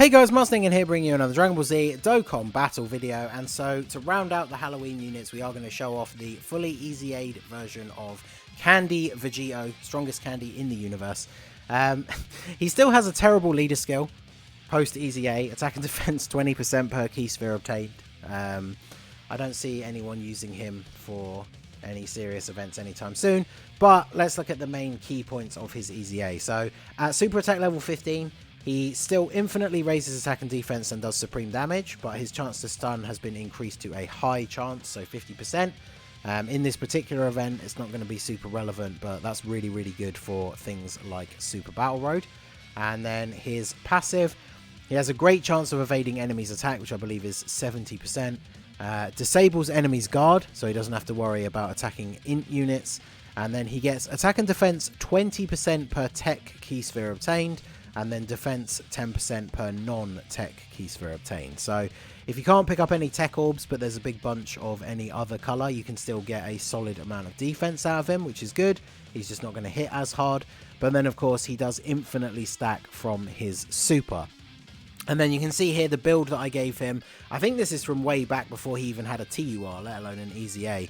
Hey guys, Mustang in here bringing you another Dragon Ball Z Dokkan battle video, and so to round out the Halloween units we are going to show off the fully EZA'd version of Candy VEGITO, strongest candy in the universe. He still has a terrible leader skill post EZA, attack and defense 20% per key sphere obtained. I don't see anyone using him for any serious events anytime soon, but let's look at the main key points of his EZA. So at super attack level 15, he still infinitely raises attack and defense and does supreme damage, but his chance to stun has been increased to a high chance, so 50%. In this particular event, it's not going to be super relevant, but that's really, really good for things like Super Battle Road. And then his passive, he has a great chance of evading enemies' attack, which I believe is 70%. Disables enemies' guard, so he doesn't have to worry about attacking int units. And then he gets attack and defense 20% per tech key sphere obtained, and then defense 10% per non-tech key sphere obtained. So if you can't pick up any tech orbs, but there's a big bunch of any other color, you can still get a solid amount of defense out of him, which is good. He's just not going to hit as hard. But then, of course, he does infinitely stack from his super. And then you can see here the build that I gave him. I think this is from way back before he even had a TUR, let alone an EZA.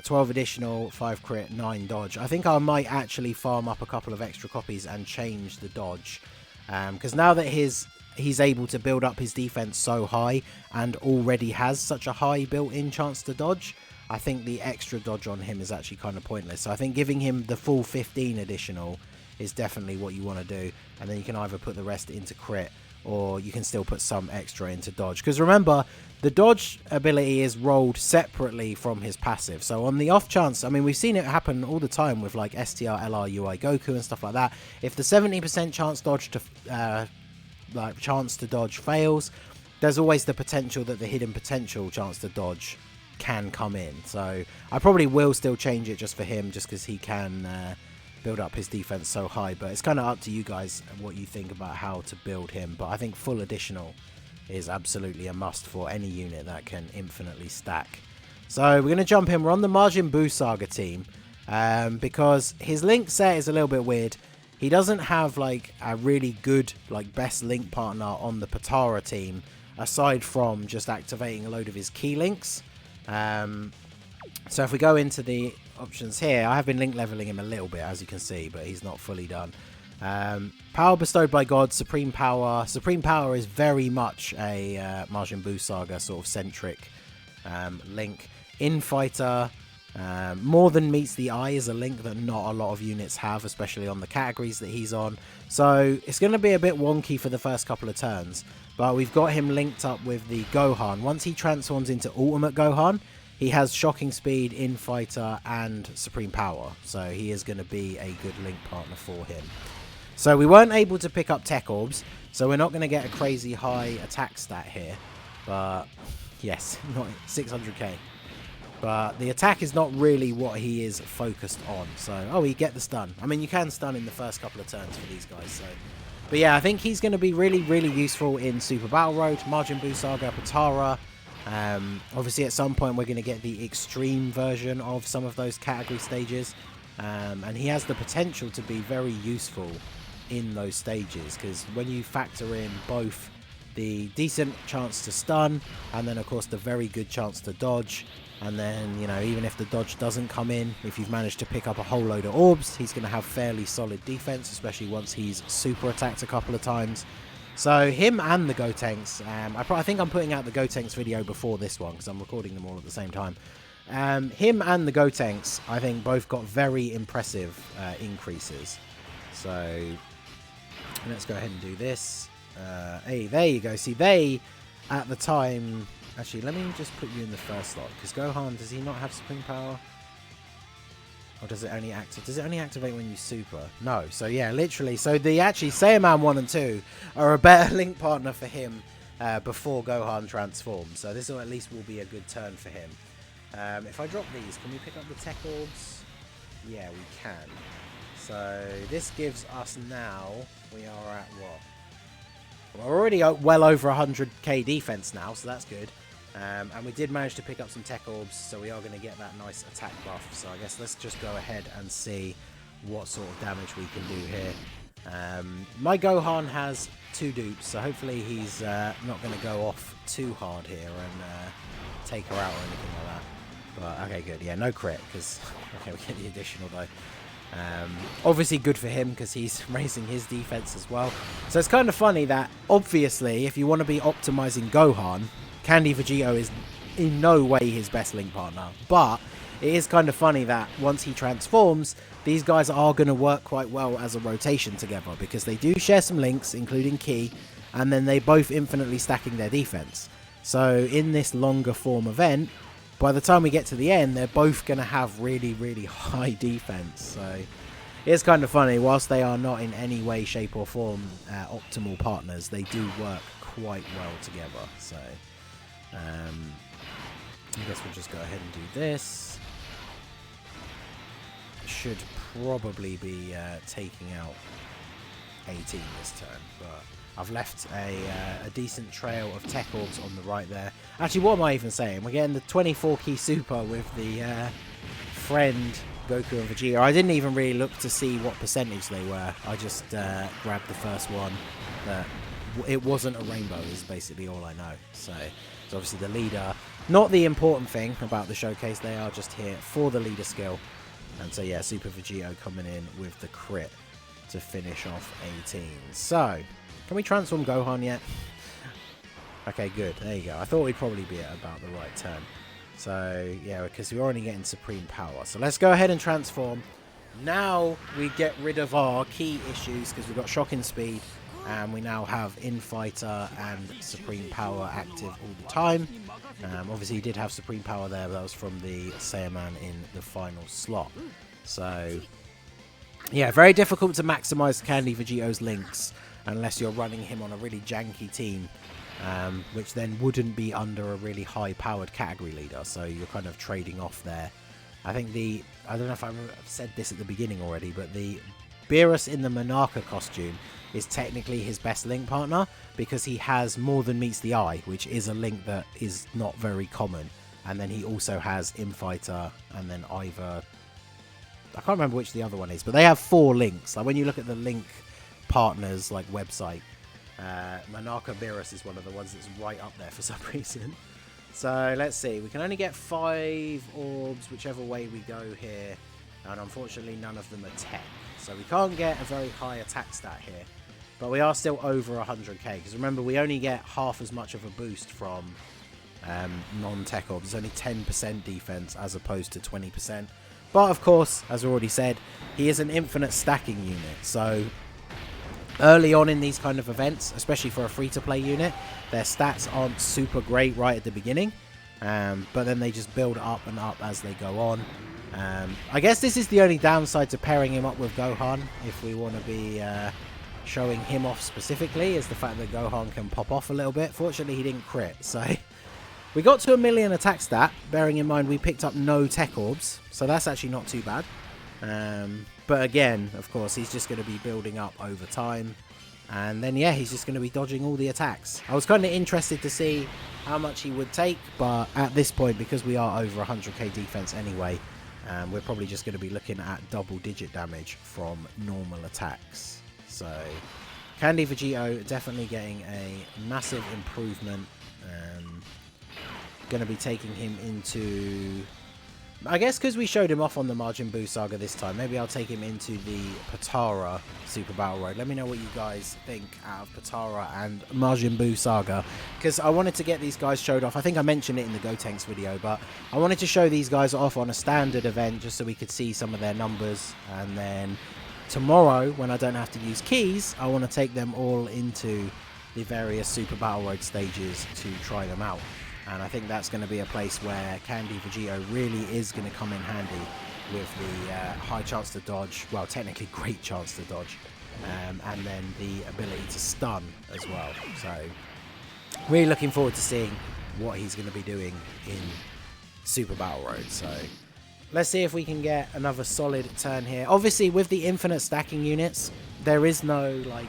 12 additional, 5 crit, 9 dodge. I think I might actually farm up a couple of extra copies and change the dodge. Because now that he's able to build up his defense so high and already has such a high built-in chance to dodge, I think the extra dodge on him is actually kind of pointless. So I think giving him the full 15 additional is definitely what you want to do. And then you can either put the rest into crit, or you can still put some extra into dodge. Because remember, the dodge ability is rolled separately from his passive. So on the off chance, I mean, we've seen it happen all the time with like STR, LR, UI, Goku and stuff like that. If the 70% chance dodge to dodge fails, there's always the potential that the hidden potential chance to dodge can come in. So I probably will still change it just for him, just because he can build up his defense so high. But it's kind of up to you guys what you think about how to build him. But I think full additional is absolutely a must for any unit that can infinitely stack. So we're going to jump in. We're on the Majin Buu Saga team, because his link set is a little bit weird. He doesn't have like a really good like best link partner on the Potara team, aside from just activating a load of his key links. So if we go into the options here, I have been link leveling him a little bit, as you can see, but he's not fully done. Power bestowed by God, Supreme Power. Supreme Power is very much a Majin Buu Saga sort of centric link. Infighter, more than meets the eye, is a link that not a lot of units have, especially on the categories that he's on. So it's going to be a bit wonky for the first couple of turns, but we've got him linked up with the Gohan. Once he transforms into Ultimate Gohan, he has Shocking Speed, Infighter, and Supreme Power. So he is going to be a good link partner for him. So we weren't able to pick up Tech Orbs, so we're not going to get a crazy high attack stat here. But, yes, not 600k. But the attack is not really what he is focused on. So, oh, we get the stun. I mean, you can stun in the first couple of turns for these guys. So, but yeah, I think he's going to be really, really useful in Super Battle Road, Majin Buu Saga, Potara. Obviously at some point we're going to get the extreme version of some of those category stages, and he has the potential to be very useful in those stages, because when you factor in both the decent chance to stun and then of course the very good chance to dodge, and then, you know, even if the dodge doesn't come in, if you've managed to pick up a whole load of orbs, he's going to have fairly solid defense, especially once he's super attacked a couple of times. So him and the Gotenks, I think I'm putting out the Gotenks video before this one because I'm recording them all at the same time. Him and the Gotenks, I think, both got very impressive increases. So let's go ahead and do this. Hey, there you go. See, they, at the time... Actually, let me just put you in the first slot, because Gohan, does he not have Supreme Power? Or does it only activate when you super? No. So yeah, literally. So the actually Saiyaman 1 and 2 are a better link partner for him before Gohan transforms. So this will at least be a good turn for him. If I drop these, can we pick up the Tech Orbs? Yeah, we can. So this gives us now, we are at what? We're already well over 100k defense now, so that's good. And we did manage to pick up some Tech Orbs, so we are going to get that nice attack buff. So I guess let's just go ahead and see what sort of damage we can do here. My Gohan has 2 dupes, so hopefully he's not going to go off too hard here and take her out or anything like that. But okay, good. Yeah, no crit, because okay, we get the additional though. Obviously good for him because he's raising his defense as well. So it's kind of funny that obviously if you want to be optimizing Gohan, Candy Vegito is in no way his best link partner. But it is kind of funny that once he transforms, these guys are going to work quite well as a rotation together because they do share some links, including Ki, and then they both infinitely stacking their defense. So in this longer form event, by the time we get to the end, they're both going to have really, really high defense. So it's kind of funny. Whilst they are not in any way, shape or form optimal partners, they do work quite well together. So I guess we'll just go ahead and do this. Should probably be taking out 18 this turn, but I've left a decent trail of tech orbs on the right there. Actually, what am I even saying? We're getting the 24 key super with the friend Goku and Vegeta. I didn't even really look to see what percentage they were. I just grabbed the first one. It wasn't a rainbow is basically all I know. So it's obviously the leader. Not the important thing about the showcase. They are just here for the leader skill. And so yeah, Super Vegito coming in with the crit to finish off 18. So, can we transform Gohan yet? Okay, good. There you go. I thought we'd probably be at about the right turn. So, yeah, because we're already getting supreme power. So let's go ahead and transform. Now we get rid of our key issues because we've got shocking speed. And we now have Infighter and Supreme Power active all the time. Obviously, he did have Supreme Power there, but that was from the Saiyaman in the final slot. So, yeah, very difficult to maximize Candy Vegito's links unless you're running him on a really janky team, which then wouldn't be under a really high-powered category leader. So you're kind of trading off there. I think I don't know if I've said this at the beginning already, but the Beerus in the Monarcha costume is technically his best link partner because he has more than meets the eye, which is a link that is not very common. And then he also has Infighter and then either... I can't remember which the other one is, but they have 4 links. Like when you look at the link partners like website, Monarcha Beerus is one of the ones that's right up there for some reason. So let's see. We can only get 5 orbs whichever way we go here. And unfortunately none of them are tech. So we can't get a very high attack stat here. But we are still over 100k. Because remember, we only get half as much of a boost from non-tech orbs. It's only 10% defense as opposed to 20%. But of course, as I already said, he is an infinite stacking unit. So early on in these kind of events, especially for a free-to-play unit, their stats aren't super great right at the beginning. But then they just build up and up as they go on. I guess this is the only downside to pairing him up with Gohan, if we want to be showing him off specifically, is the fact that Gohan can pop off a little bit. Fortunately, he didn't crit, so we got to 1,000,000 attack stat, bearing in mind we picked up no tech orbs, so that's actually not too bad. But again, of course, he's just going to be building up over time, and then yeah, he's just going to be dodging all the attacks. I was kind of interested to see how much he would take, but at this point, because we are over 100k defense anyway, we're probably just going to be looking at double-digit damage from normal attacks. So, Candy Vegito definitely getting a massive improvement. Going to be taking him into... I guess because we showed him off on the Majin Buu saga this time, maybe I'll take him into the Potara Super Battle Road. Let me know what you guys think out of Potara and Majin Buu saga, because I wanted to get these guys showed off. I think I mentioned it in the Gotenks video, but I wanted to show these guys off on a standard event just so we could see some of their numbers. And then tomorrow, when I don't have to use keys, I want to take them all into the various Super Battle Road stages to try them out. And I think that's going to be a place where Candy Vegito really is going to come in handy with the high chance to dodge, well, technically great chance to dodge, and then the ability to stun as well. So, really looking forward to seeing what he's going to be doing in Super Battle Road. So, let's see if we can get another solid turn here. Obviously, with the infinite stacking units, there is no, like,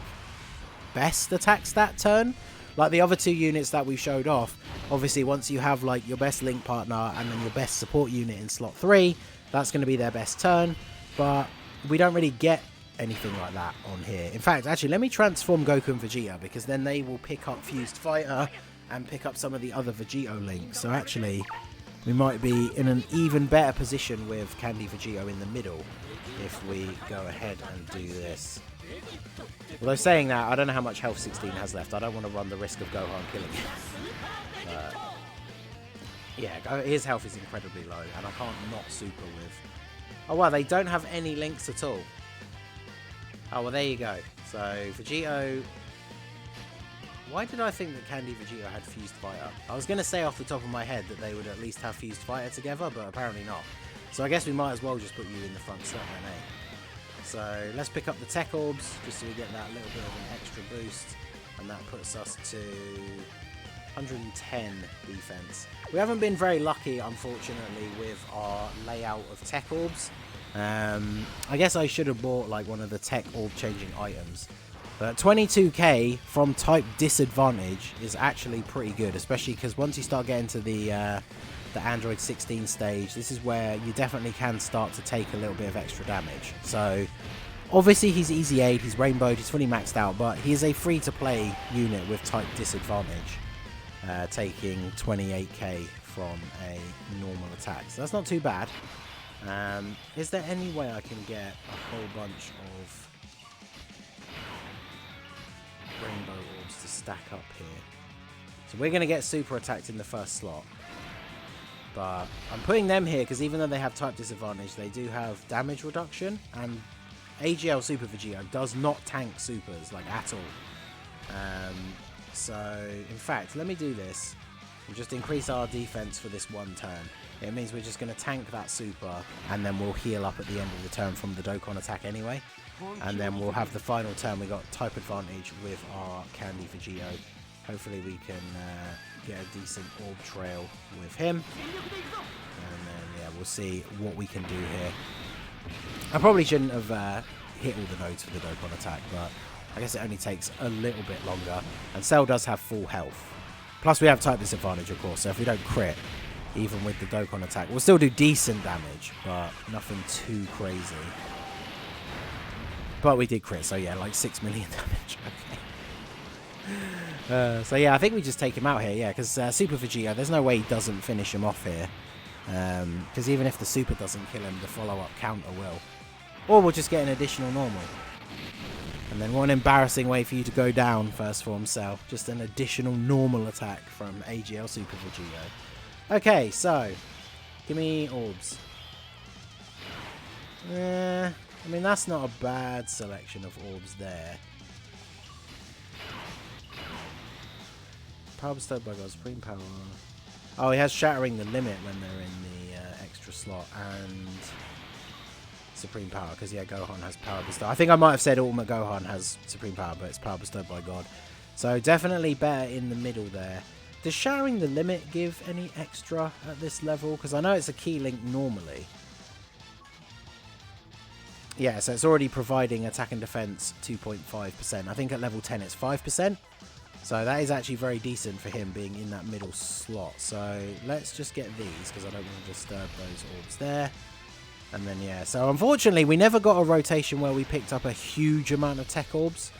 best attack stat turn. Like the other 2 units that we showed off, obviously once you have like your best link partner and then your best support unit in slot 3, that's going to be their best turn. But we don't really get anything like that on here. In fact, actually, let me transform Goku and Vegeta, because then they will pick up Fused Fighter and pick up some of the other VEGITO links. So actually, we might be in an even better position with Candy VEGITO in the middle if we go ahead and do this. Although saying that, I don't know how much health 16 has left. I don't want to run the risk of Gohan killing him. Yeah, his health is incredibly low, and I can't not super with... Oh, wow, they don't have any links at all. Oh, well, there you go. So, VEGITO... Why did I think that Candy VEGITO had Fused Fighter? I was going to say off the top of my head that they would at least have Fused Fighter together, but apparently not. So I guess we might as well just put you in the front slot then, eh? So, let's pick up the Tech Orbs, just so we get that little bit of an extra boost. And that puts us to 110 defense. We haven't been very lucky, unfortunately, with our layout of Tech Orbs. I guess I should have bought like one of the Tech Orb changing items. But 22k from type disadvantage is actually pretty good, especially because once you start getting to the Android 16 stage, this is where you definitely can start to take a little bit of extra damage. So obviously he's easy aid, he's rainbowed, he's fully maxed out, but he is a free-to-play unit with type disadvantage, taking 28k from a normal attack. So that's not too bad. Is there any way I can get a whole bunch of rainbow orbs to stack up here? So we're going to get super attacked in the first slot. But I'm putting them here because even though they have type disadvantage, they do have damage reduction. And AGL Super VEGITO does not tank supers, like, at all. So, in fact, let me do this. We'll just increase our defense for this one turn. It means we're just going to tank that super, and then we'll heal up at the end of the turn from the Dokkan attack anyway. And then we'll have the final turn. We got type advantage with our Candy VEGITO. Hopefully we can get a decent orb trail with him. And then, yeah, we'll see what we can do here. I probably shouldn't have hit all the nodes for the Dokkan attack, but I guess it only takes a little bit longer. And Cell does have full health. Plus we have type disadvantage, of course, so if we don't crit, even with the Dokkan attack, we'll still do decent damage, but nothing too crazy. But we did crit, so yeah, like 6 million damage. Okay. So yeah, I think we just take him out here, yeah, because Super VEGITO, there's no way he doesn't finish him off here. Because even if the super doesn't kill him, the follow-up counter will. Or we'll just get an additional normal. And then one embarrassing way for you to go down, first form Cell. Just an additional normal attack from AGL Super VEGITO. Okay, so, give me orbs. I mean, that's not a bad selection of orbs there. Power bestowed by God, supreme power. Oh, he has shattering the limit when they're in the extra slot, and supreme power, because yeah, Gohan has power bestowed. I think I might have said Ultimate Gohan has supreme power, but it's power bestowed by God. So definitely better in the middle there. Does shattering the limit give any extra at this level? Because I know it's a key link normally. Yeah, so it's already providing attack and defense 2.5%. I think at level 10 it's 5%. So that is actually very decent for him being in that middle slot. So let's just get these, because I don't want to disturb those orbs there. And then, yeah, so unfortunately we never got a rotation where we picked up a huge amount of tech orbs.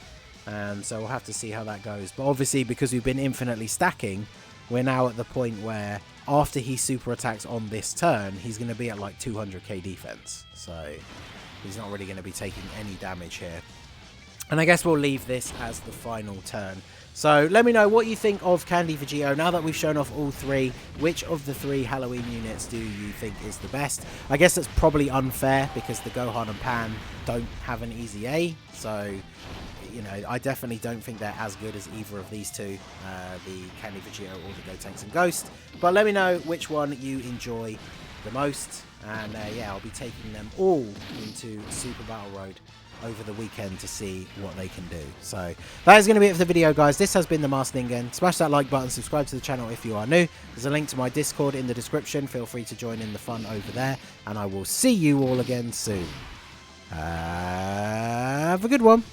So we'll have to see how that goes. But obviously, because we've been infinitely stacking, we're now at the point where after he super attacks on this turn, he's going to be at like 200k defense. So he's not really going to be taking any damage here. And I guess we'll leave this as the final turn. So let me know what you think of Candy VEGITO. Now that we've shown off all three, which of the three Halloween units do you think is the best? I guess that's probably unfair because the Gohan and Pan don't have an easy A. So, you know, I definitely don't think they're as good as either of these two, the Candy VEGITO or the Gotenks and Ghost. But let me know which one you enjoy the most. And yeah, I'll be taking them all into Super Battle Road over the weekend to see what they can do. So that is going to be it for the video, guys. This has been the Master Ningen. Smash that like button, subscribe to the channel if you are new. There's a link to my Discord in the description. Feel free to join in the fun over there, and I will see you all again soon. Have a good one.